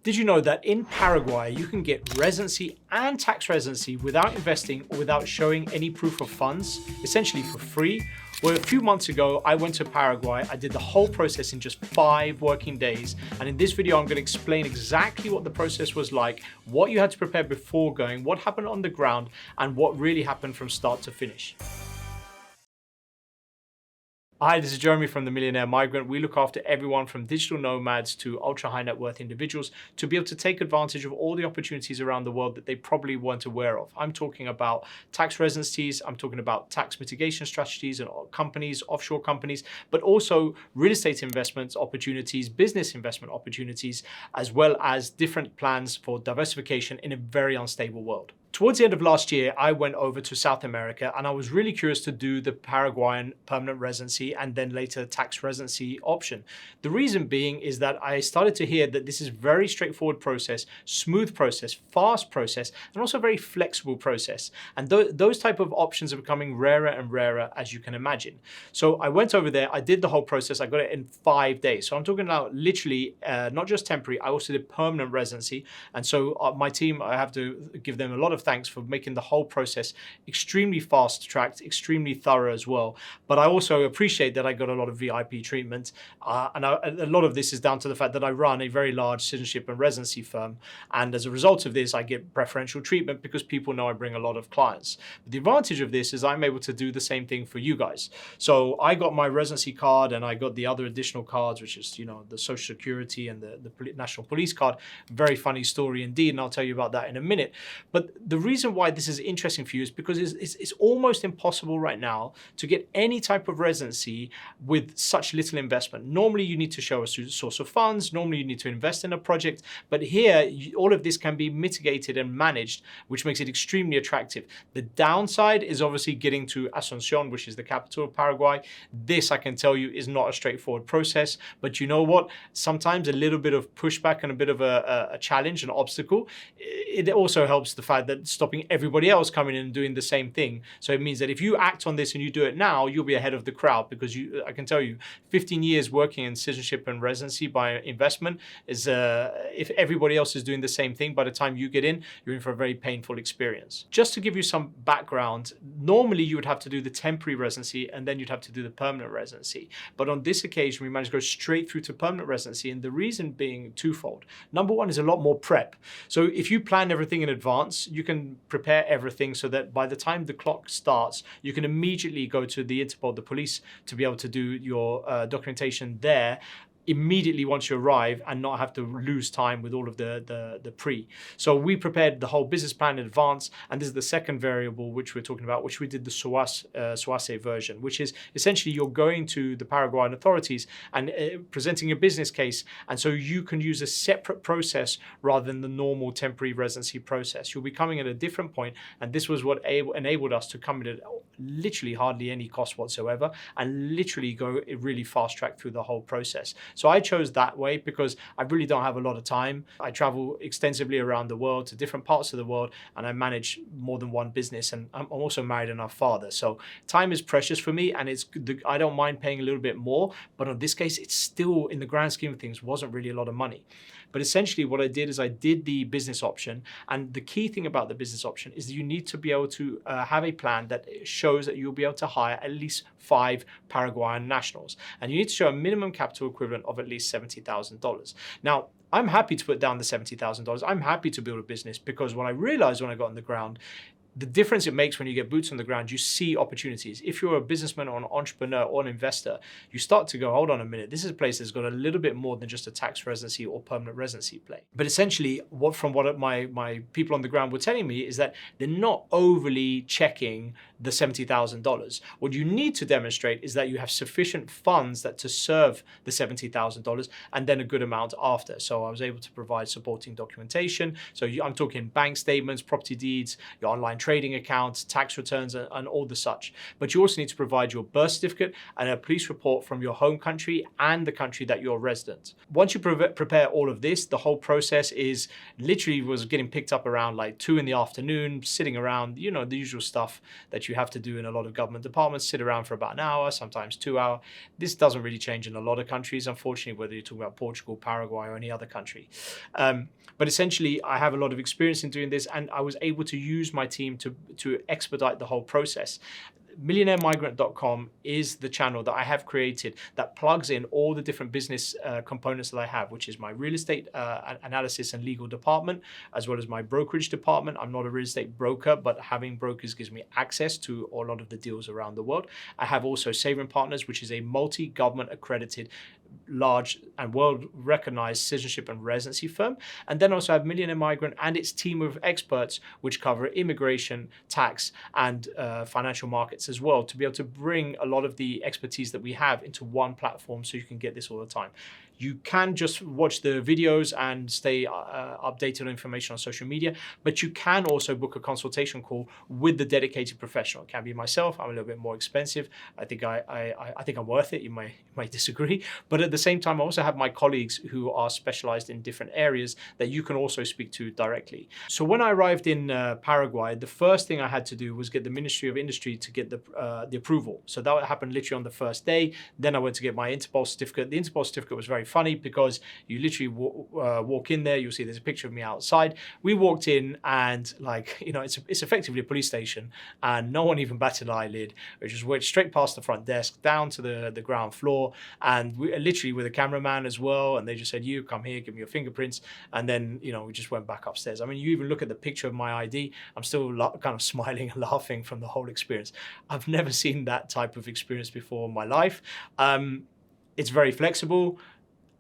Did you know that in Paraguay, you can get residency and tax residency without investing or without showing any proof of funds, essentially for free? Well, a few months ago, I went to Paraguay. I did the whole process in just 5 working days. And in this video, I'm going to explain exactly what the process was like, what you had to prepare before going, what happened on the ground, and what really happened from start to finish. Hi, this is Jeremy from the Millionaire Migrant. We look after everyone from digital nomads to ultra high net worth individuals to be able to take advantage of all the opportunities around the world that they probably weren't aware of. I'm talking about tax residencies, I'm talking about tax mitigation strategies and companies, offshore companies, but also real estate investments opportunities, business investment opportunities, as well as different plans for diversification in a very unstable world. Towards the end of last year, I went over to South America and I was really curious to do the Paraguayan permanent residency and then later tax residency option. The reason being is that I started to hear that this is a very straightforward process, smooth process, fast process, and also a very flexible process. And those type of options are becoming rarer and rarer, as you can imagine. So I went over there, I did the whole process, I got it in 5 days. So I'm talking about literally not just temporary, I also did permanent residency. And so my team, I have to give them a lot of thanks for making the whole process extremely fast-tracked, extremely thorough as well. But I also appreciate that I got a lot of VIP treatment. A lot of this is down to the fact that I run a very large citizenship and residency firm. And as a result of this, I get preferential treatment because people know I bring a lot of clients. But the advantage of this is I'm able to do the same thing for you guys. So I got my residency card and I got the other additional cards, which is, you know, the Social Security and the National Police card. Very funny story indeed, and I'll tell you about that in a minute. But the reason why this is interesting for you is because it's almost impossible right now to get any type of residency with such little investment. Normally you need to show a source of funds, normally you need to invest in a project, but here all of this can be mitigated and managed, which makes it extremely attractive. The downside is obviously getting to Asunción, which is the capital of Paraguay. This, I can tell you, is not a straightforward process, but you know what? Sometimes a little bit of pushback and a bit of a challenge, an obstacle, it also helps the fact that stopping everybody else coming in and doing the same thing. So it means that if you act on this and you do it now, you'll be ahead of the crowd, because I can tell you, 15 years working in citizenship and residency by investment is, if everybody else is doing the same thing, by the time you get in, you're in for a very painful experience. Just to give you some background, normally you would have to do the temporary residency and then you'd have to do the permanent residency. But on this occasion, we managed to go straight through to permanent residency, and the reason being twofold. Number one is a lot more prep. So if you plan everything in advance, you can prepare everything so that by the time the clock starts, you can immediately go to the Interpol, the police, to be able to do your documentation there immediately once you arrive and not have to lose time with all of the pre. So we prepared the whole business plan in advance, and this is the second variable which we're talking about, which we did the SOASE version, which is essentially you're going to the Paraguayan authorities and presenting a business case, and so you can use a separate process rather than the normal temporary residency process. You'll be coming at a different point, and this was what enabled us to come in at literally hardly any cost whatsoever and literally go really fast track through the whole process. So I chose that way because I really don't have a lot of time. I travel extensively around the world to different parts of the world, and I manage more than one business, and I'm also married and a father. So time is precious for me, and I don't mind paying a little bit more, but in this case, it's still, in the grand scheme of things, wasn't really a lot of money. But essentially what I did is I did the business option, and the key thing about the business option is that you need to be able to have a plan that shows that you'll be able to hire at least 5 Paraguayan nationals, and you need to show a minimum capital equivalent of at least $70,000. Now, I'm happy to put down the $70,000. I'm happy to build a business, because what I realized when I got on the ground, the difference it makes when you get boots on the ground, you see opportunities. If you're a businessman or an entrepreneur or an investor, you start to go, hold on a minute, this is a place that's got a little bit more than just a tax residency or permanent residency play. But essentially, from what my people on the ground were telling me is that they're not overly checking the $70,000. What you need to demonstrate is that you have sufficient funds to serve the $70,000 and then a good amount after. So I was able to provide supporting documentation. So I'm talking bank statements, property deeds, your online trading accounts, tax returns, and all the such. But you also need to provide your birth certificate and a police report from your home country and the country that you're resident. Once you prepare all of this, the whole process is literally was getting picked up around like 2 in the afternoon, sitting around, you know, the usual stuff that you have to do in a lot of government departments, sit around for about an hour, sometimes 2 hours. This doesn't really change in a lot of countries, unfortunately, whether you're talking about Portugal, Paraguay, or any other country. But essentially, I have a lot of experience in doing this, and I was able to use my team to expedite the whole process. MillionaireMigrant.com is the channel that I have created that plugs in all the different business components that I have, which is my real estate analysis and legal department, as well as my brokerage department. I'm not a real estate broker, but having brokers gives me access to a lot of the deals around the world. I have also Saving Partners, which is a multi-government accredited, large and world-recognized citizenship and residency firm. And then also have Millionaire Migrant and its team of experts, which cover immigration, tax, and financial markets as well, to be able to bring a lot of the expertise that we have into one platform so you can get this all the time. You can just watch the videos and stay updated on information on social media, but you can also book a consultation call with the dedicated professional. It can be myself. I'm a little bit more expensive. I think I'm worth it. You might disagree, but at the same time, I also have my colleagues who are specialized in different areas that you can also speak to directly. So when I arrived in Paraguay, the first thing I had to do was get the Ministry of Industry to get the approval. So that happened literally on the first day. Then I went to get my Interpol certificate. The Interpol certificate was very funny because you literally walk in there, you'll see there's a picture of me outside. We walked in and, like, you know, it's effectively a police station, and no one even batted an eyelid. We just went straight past the front desk down to the ground floor, and we literally with a cameraman as well, and they just said, you come here, give me your fingerprints, and then, you know, we just went back upstairs. I mean, you even look at the picture of my ID, I'm still kind of smiling and laughing from the whole experience. I've never seen that type of experience before in my life. It's very flexible.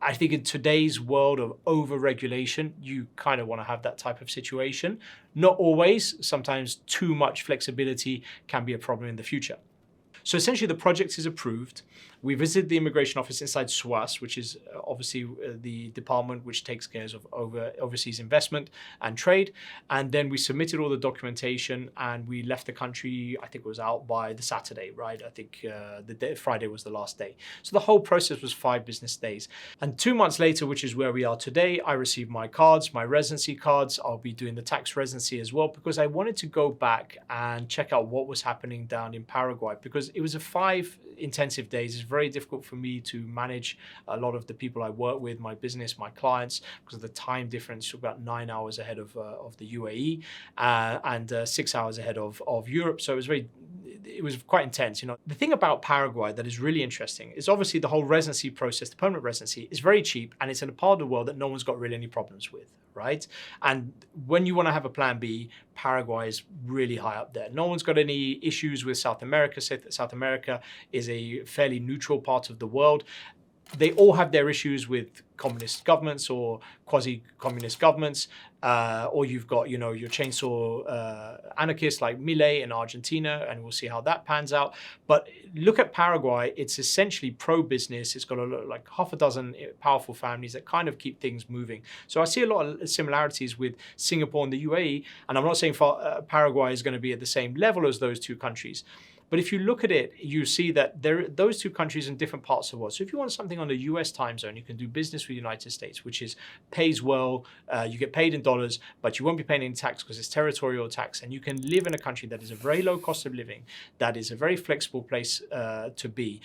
I think in today's world of over-regulation, you kind of want to have that type of situation. Not always. Sometimes too much flexibility can be a problem in the future. So essentially the project is approved. We visited the immigration office inside SUAS, which is obviously the department which takes care of overseas investment and trade. And then we submitted all the documentation and we left the country, I think it was out by the Saturday, right? I think Friday was the last day. So the whole process was 5 business days. And 2 months later, which is where we are today, I received my cards, my residency cards. I'll be doing the tax residency as well, because I wanted to go back and check out what was happening down in Paraguay, because it was a 5 intensive days. It's very difficult for me to manage a lot of the people I work with, my business, my clients, because of the time difference, about 9 hours ahead of the UAE and 6 hours ahead of Europe. So it was quite intense. You know, the thing about Paraguay that is really interesting is obviously the whole residency process, the permanent residency, is very cheap, and it's in a part of the world that no one's got really any problems with, right? And when you want to have a plan B, Paraguay is really high up there. No one's got any issues with South America. South America is a fairly neutral part of the world. They all have their issues with communist governments or quasi-communist governments, or you've got, you know, your chainsaw anarchists like Milei in Argentina, and we'll see how that pans out. But look at Paraguay, it's essentially pro-business. It's got like half a dozen powerful families that kind of keep things moving. So I see a lot of similarities with Singapore and the UAE, and I'm not saying Paraguay is going to be at the same level as those 2 countries. But if you look at it, you see that those 2 countries in different parts of the world. So if you want something on the US time zone, you can do business with the United States, which pays well. You get paid in dollars, but you won't be paying any tax because it's territorial tax. And you can live in a country that is a very low cost of living, that is a very flexible place to be.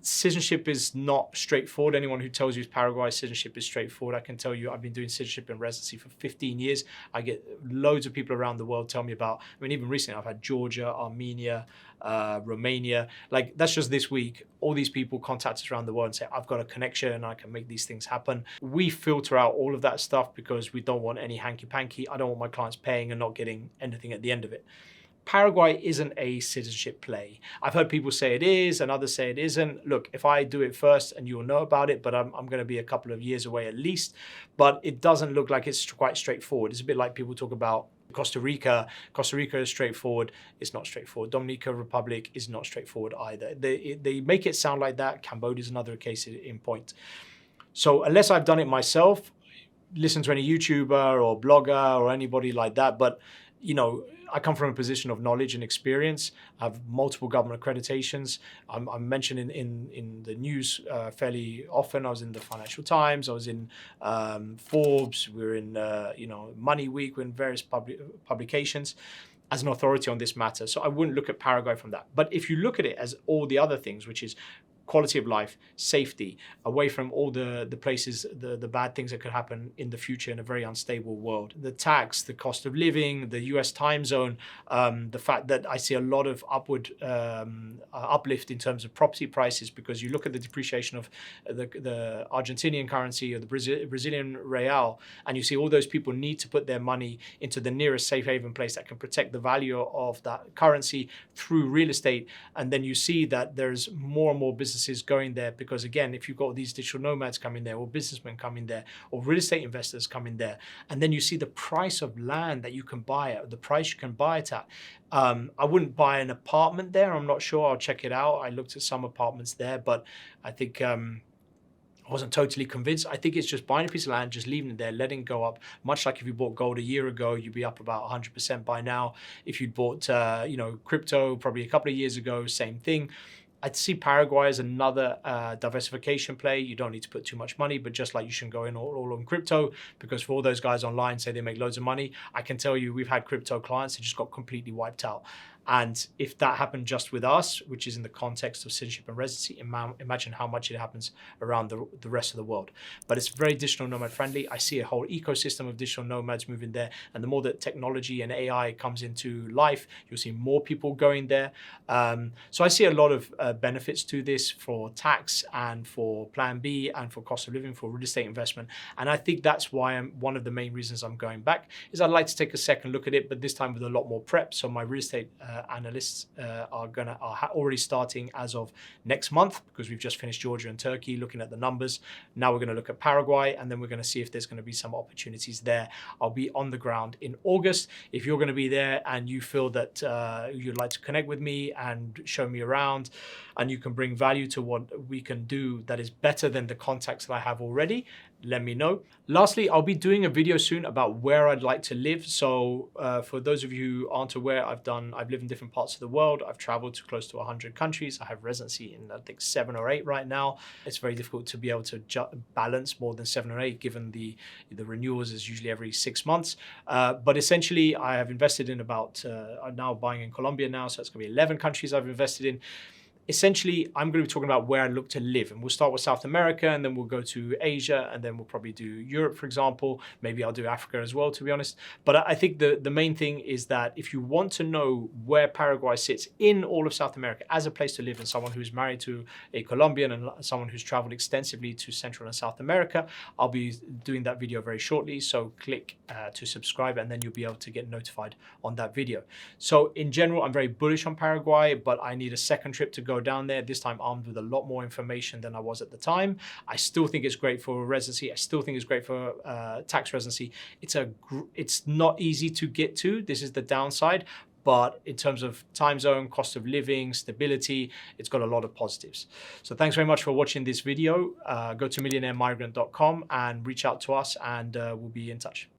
Citizenship is not straightforward. Anyone who tells you Paraguay citizenship is straightforward, I can tell you I've been doing citizenship and residency for 15 years. I get loads of people around the world tell me about, I mean, even recently I've had Georgia, Armenia, Romania, like that's just this week. All these people contact us around the world and say, I've got a connection and I can make these things happen. We filter out all of that stuff because we don't want any hanky-panky. I don't want my clients paying and not getting anything at the end of it. Paraguay isn't a citizenship play. I've heard people say it is and others say it isn't. Look, if I do it first and you'll know about it, but I'm going to be a couple of years away at least, but it doesn't look like it's quite straightforward. It's a bit like people talk about Costa Rica. Costa Rica is straightforward. It's not straightforward. Dominican Republic is not straightforward either. They make it sound like that. Cambodia is another case in point. So unless I've done it myself, listen to any YouTuber or blogger or anybody like that, but I come from a position of knowledge and experience. I have multiple government accreditations. I'm mentioned in the news fairly often. I was in the Financial Times. I was in Forbes. We're in Money Week. We're in various publications as an authority on this matter. So I wouldn't look at Paraguay from that. But if you look at it as all the other things, which is quality of life, safety, away from all the places, the bad things that could happen in the future in a very unstable world. The tax, the cost of living, the US time zone, the fact that I see a lot of upward uplift in terms of property prices, because you look at the depreciation of the Argentinian currency or the Brazilian real, and you see all those people need to put their money into the nearest safe haven place that can protect the value of that currency through real estate. And then you see that there's more and more businesses going there, because again, if you've got these digital nomads coming there, or businessmen coming there, or real estate investors coming there, and then you see the price of land that you can buy at, the price you can buy it at. I wouldn't buy an apartment there. I'm not sure. I'll check it out. I looked at some apartments there, but I think I wasn't totally convinced. I think it's just buying a piece of land, just leaving it there, letting it go up. Much like if you bought gold a year ago, you'd be up about 100% by now. If you'd bought, crypto probably a couple of years ago, same thing. I'd see Paraguay as another diversification play. You don't need to put too much money, but just like you shouldn't go in all on crypto, because for all those guys online say they make loads of money, I can tell you we've had crypto clients that just got completely wiped out. And if that happened just with us, which is in the context of citizenship and residency, imagine how much it happens around the rest of the world. But it's very digital nomad friendly. I see a whole ecosystem of digital nomads moving there. And the more that technology and AI comes into life, you'll see more people going there. So I see a lot of benefits to this for tax and for Plan B and for cost of living, for real estate investment. And I think that's why one of the main reasons I'm going back is I'd like to take a second look at it, but this time with a lot more prep. So my real estate analysts are already starting as of next month, because we've just finished Georgia and Turkey, looking at the numbers. Now we're going to look at Paraguay, and then we're going to see if there's going to be some opportunities there. I'll be on the ground in August. If you're going to be there and you feel that you'd like to connect with me and show me around, and you can bring value to what we can do that is better than the contacts that I have already, let me know. Lastly, I'll be doing a video soon about where I'd like to live. So for those of you who aren't aware, I've lived in different parts of the world. I've traveled to close to 100 countries. I have residency in, I think, 7 or 8 right now. It's very difficult to be able to balance more than 7 or 8, given the renewals is usually every 6 months. But essentially, I have invested in about, I'm now buying in Colombia now, so it's going to be 11 countries I've invested in. Essentially, I'm going to be talking about where I look to live, and we'll start with South America, and then we'll go to Asia, and then we'll probably do Europe, for example. Maybe I'll do Africa as well, to be honest. But I think the main thing is that if you want to know where Paraguay sits in all of South America as a place to live, and someone who's married to a Colombian and someone who's traveled extensively to Central and South America, I'll be doing that video very shortly. So click to subscribe, and then you'll be able to get notified on that video. So in general, I'm very bullish on Paraguay, but I need a second trip to go down there, this time armed with a lot more information than I was at the time. I still think it's great for residency. I still think it's great for tax residency. It's not easy to get to. This is the downside. But in terms of time zone, cost of living, stability, it's got a lot of positives. So thanks very much for watching this video. Go to millionairemigrant.com and reach out to us, and we'll be in touch.